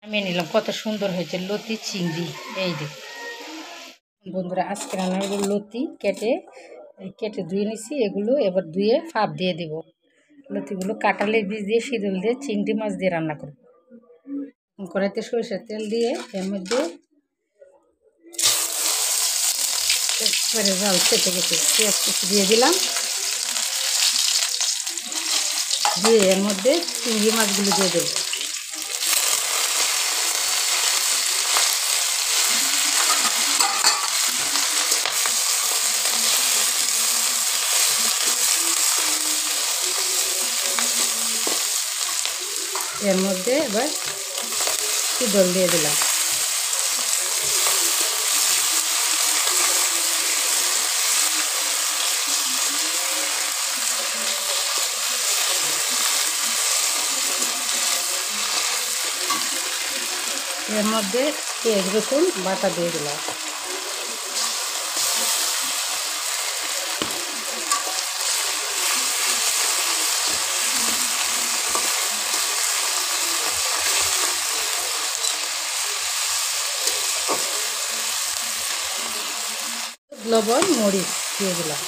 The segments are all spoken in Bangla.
আমি নিলাম, কত সুন্দর হয়েছে লতি চিংড়ি। এই দেখ বন্ধুরা, আজকে রান্না হলো লতি কেটে কেটে ধুয়ে নিছি। এগুলো এবার ধুয়ে ফাঁপ দিয়ে দেব। লতিগুলো কাঁঠালের বীজ দিয়ে শীতল দিয়ে চিংড়ি মাছ দিয়ে রান্না করব। কড়াইতে সরষের তেল দিয়ে এর মধ্যে জাল কেটে কেটে পেঁয়াজ কুচি দিয়ে দিলাম। দিয়ে এর মধ্যে চিংড়ি মাছগুলো দিয়ে দেবো। এর মধ্যে এবার জল দিয়ে দিলাম। এর মধ্যে পেঁয়াজ রসুন বাটা দিয়ে দিলাম। লবণ মরিচ দিয়ে দিলাম।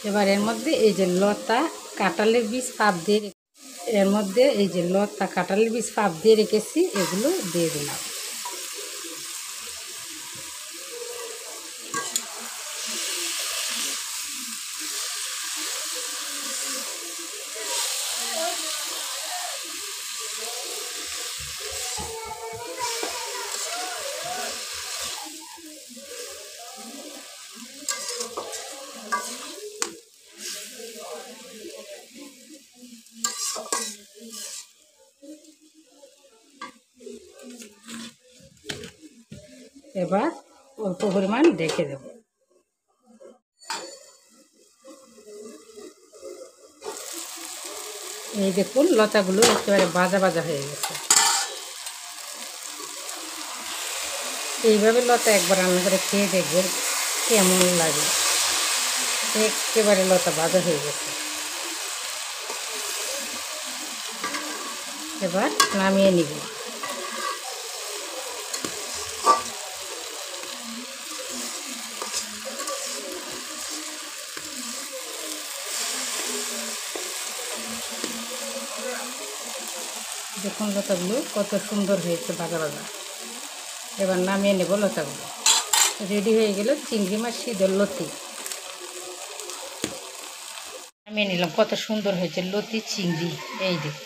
এবার এর মধ্যে এই যে লতা কাঁঠালের বীজ ফাঁপ দিয়ে এর মধ্যে এই যে লতা কাঁঠালের বীজ ফাঁপ দিয়ে রেখেছি, এগুলো দিয়ে দিলাম। এবার অল্প পরিমাণ ঢেকে দেব। এই দেখুন লতাগুলো একেবারে ভাজা ভাজা হয়ে গেছে। এইভাবে লতা একবার রান্না করে খেয়ে দেখবেন কেমন লাগে। একেবারে লতা ভাজা হয়ে গেছে। এবার নামিয়ে নিব। দেখুন লতাগুলো কত সুন্দর হয়েছে ভাজা ভাজা। এবার নামিয়ে নেব লতাগুলো। রেডি হয়ে গেল চিংড়ি মাছ শীতল লতি। নামিয়ে নিলাম, কত সুন্দর হয়েছে লতি চিংড়ি। এই দেখ।